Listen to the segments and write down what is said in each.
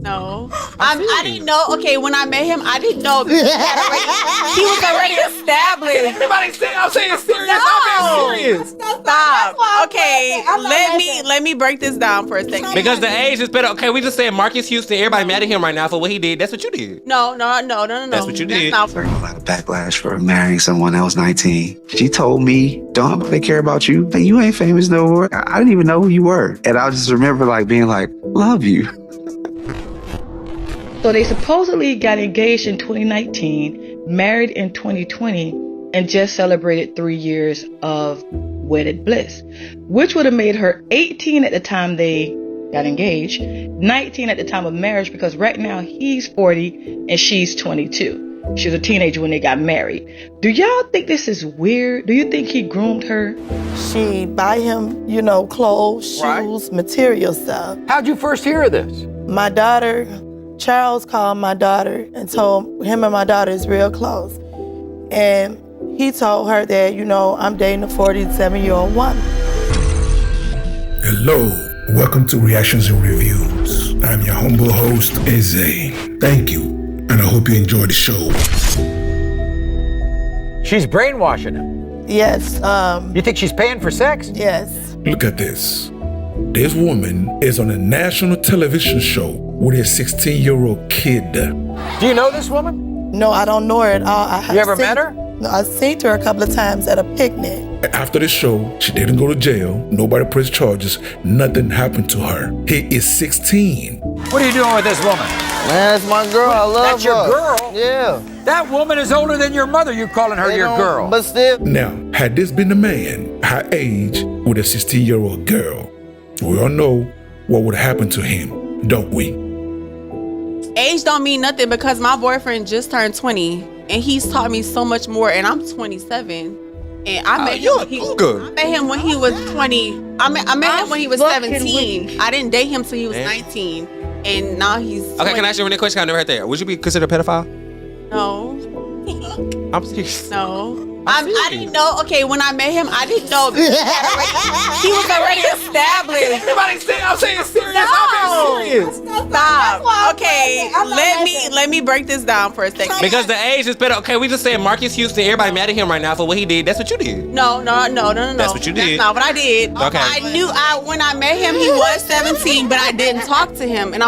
No. I didn't know. Okay, when I met him, I didn't know he was already established. Everybody say I'm saying serious. No. I'm being serious. Stop. Okay, let me break this down for a second. Because the age is better. Okay, we just said Marcus Houston. Everybody mad at him right now for what he did. That's what you did. No. That's what you did. That's not for A lot of backlash for marrying someone else 19. She told me, don't nobody care about you. And you ain't famous no more. I didn't even know who you were. And I just remember like being like, love you. So they supposedly got engaged in 2019, married in 2020, and just celebrated 3 years of wedded bliss, which would have made her 18 at the time they got engaged, 19 at the time of marriage, because right now he's 40 and she's 22. She was a teenager when they got married. Do y'all think this is weird? Do you think he groomed her? She buy him, clothes, shoes, material stuff. How'd you first hear of this? My daughter, Charles called my daughter and told him and my daughter is real close. And he told her that, I'm dating a 47-year-old woman. Hello. Welcome to Reactions and Reviews. I'm your humble host, Eze. Thank you, and I hope you enjoy the show. She's brainwashing him. Yes. You think she's paying for sex? Yes. Look at this. This woman is on a national television show with a 16-year-old kid. Do you know this woman? No, I don't know her at all. You ever met her? No, I've seen her a couple of times at a picnic. After the show, she didn't go to jail. Nobody pressed charges. Nothing happened to her. He is 16. What are you doing with this woman? Man, that's my girl. I love That's your her. girl? Yeah. That woman is older than your mother. You're calling her your girl. But still. Now, had this been a man her age with a 16-year-old girl, we all know what would happen to him, don't we? Age don't mean nothing because my boyfriend just turned 20 and he's taught me so much more, and I'm 27. And I met him when he was 20. I met him when he was 17. I didn't date him till he was 19. And now he's 20. Okay, can I ask you one question? I never heard that. Would you be considered a pedophile? No. I'm serious. No. I didn't know. Okay, when I met him, I didn't know he was already established. Everybody say I'm saying serious. No. I'm being serious. Stop. Okay, let me break this down for a second. Because the age is better. Okay, we just said Marcus Houston. Everybody mad at him right now for what he did. That's what you did. No. That's what you did. That's not what I did. Okay. I knew when I met him, he was 17, but I didn't talk to him. And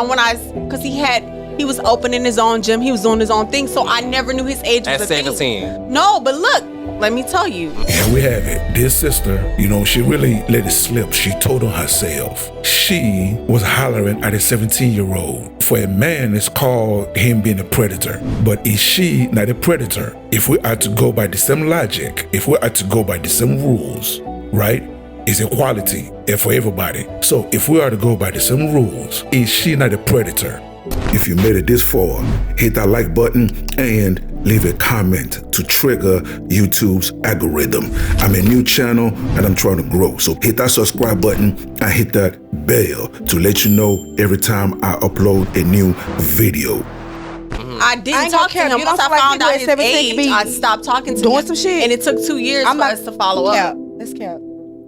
because he was opening his own gym. He was doing his own thing. So I never knew his age was At 17. No, but look, let me tell you. Here we have it. This sister, she really let it slip. She told on herself. She was hollering at a 17-year-old. For a man, it's called him being a predator. But is she not a predator? If we are to go by the same logic, if we are to go by the same rules, right? It's equality for everybody. So if we are to go by the same rules, is she not a predator? If you made it this far, hit that like button and leave a comment to trigger YouTube's algorithm. I'm a new channel and I'm trying to grow. So hit that subscribe button and hit that bell to let you know every time I upload a new video. I didn't talk to him. Once I found out his age, I stopped talking to him. Doing some shit. And it took 2 years for us to follow up. Let's cap.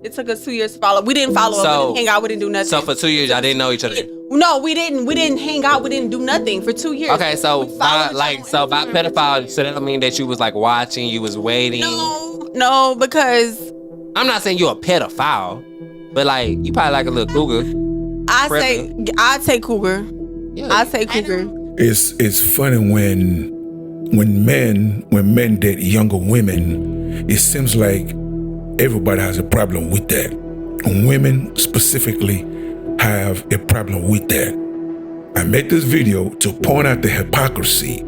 It took us 2 years to follow up. We didn't follow up. We didn't hang out. We didn't do nothing. So for 2 years, y'all didn't know each other? No, we didn't. We didn't hang out. We didn't do nothing for 2 years. Okay, so by pedophile, so that don't mean that you was like watching, you was waiting. No, because I'm not saying you're a pedophile, but like you probably like a little cougar. I'd say cougar. Yeah. I'd say cougar. It's funny when men date younger women, it seems like everybody has a problem with that. Women specifically have a problem with that. I made this video to point out the hypocrisy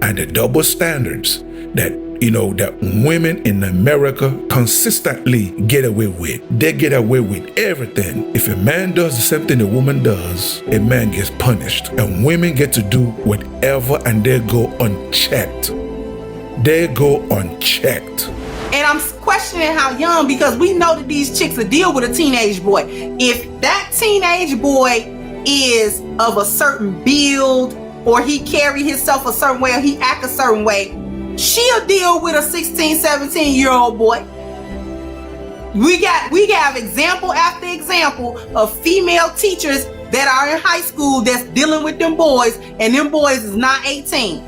and the double standards that women in America consistently get away with. They get away with everything. If a man does the same thing a woman does, a man gets punished. And women get to do whatever and they go unchecked. They go unchecked. And I'm questioning how young, because we know that these chicks will deal with a teenage boy. If that teenage boy is of a certain build, or he carry himself a certain way, or he act a certain way, she'll deal with a 16, 17-year-old boy. We have example after example of female teachers that are in high school that's dealing with them boys, and them boys is not 18.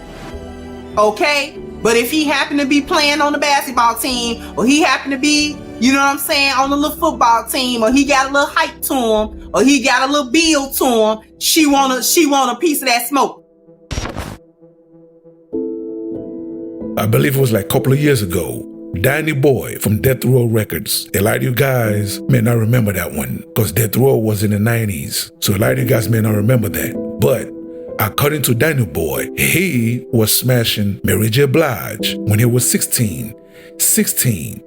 Okay? But if he happened to be playing on the basketball team, or he happened to be, you know what I'm saying, on the little football team, or he got a little hype to him, or he got a little bill to him, she want a piece of that smoke. I believe it was like a couple of years ago. Danny Boy from Death Row Records. A lot of you guys may not remember that one because Death Row was in the 90s. So a lot of you guys may not remember that. But according to Danny Boy, he was smashing Mary J. Blige when he was 16. 16.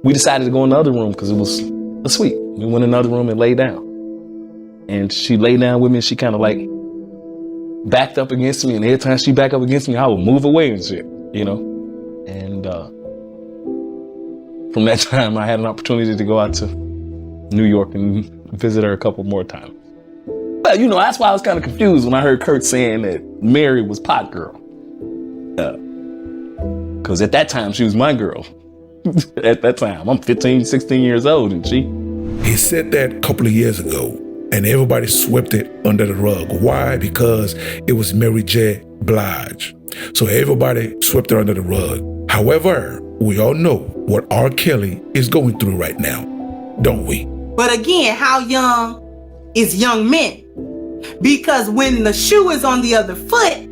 We decided to go in the other room because it was sweet. We went in another room and laid down. And she laid down with me and she kind of like backed up against me. And every time she backed up against me, I would move away and shit, you know? And from that time, I had an opportunity to go out to New York and visit her a couple more times. But, you know, that's why I was kind of confused when I heard Kurt saying that Mary was pot girl. Because at that time, she was my girl. At that time, I'm 15, 16 years old, and she... He said that a couple of years ago, and everybody swept it under the rug. Why? Because it was Mary J. Blige. So everybody swept it under the rug. However, we all know what R. Kelly is going through right now, don't we? But again, how young is young men? Because when the shoe is on the other foot,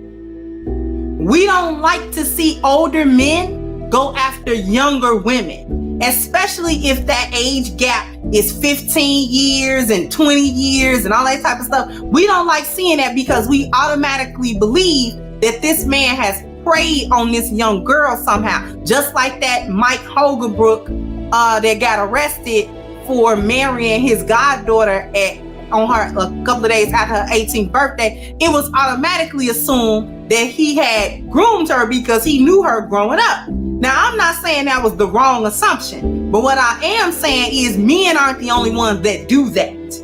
we don't like to see older men go after younger women, especially if that age gap is 15 years and 20 years and all that type of stuff. We don't like seeing that because we automatically believe that this man has preyed on this young girl somehow. Just like that Mike Hoganbrook that got arrested for marrying his goddaughter on her a couple of days after her 18th birthday. It was automatically assumed that he had groomed her because he knew her growing up. Now, I'm not saying that was the wrong assumption, but what I am saying is men aren't the only ones that do that.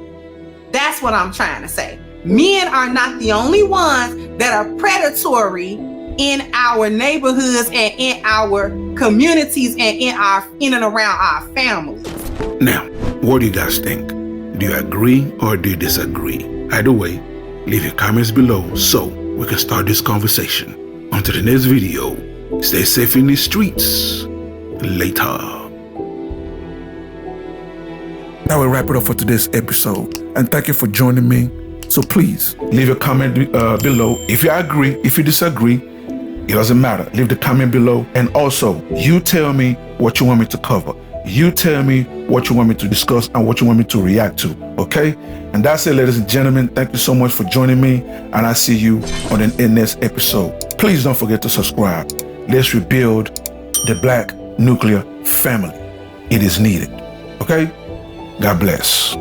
That's what I'm trying to say. Men are not the only ones that are predatory in our neighborhoods and in our communities and in and around our families. Now, what do you guys think? Do you agree or do you disagree? Either way, leave your comments below so we can start this conversation. Until the next video, stay safe in the streets. Later. That will wrap it up for today's episode. And thank you for joining me. So please, leave a comment below. If you agree, if you disagree, it doesn't matter. Leave the comment below. And also, you tell me what you want me to cover. You tell me what you want me to discuss and what you want me to react to, okay? And that's it, ladies and gentlemen. Thank you so much for joining me, and I see you on the next episode. Please don't forget to subscribe. Let's rebuild the Black nuclear family. It is needed, okay? God bless.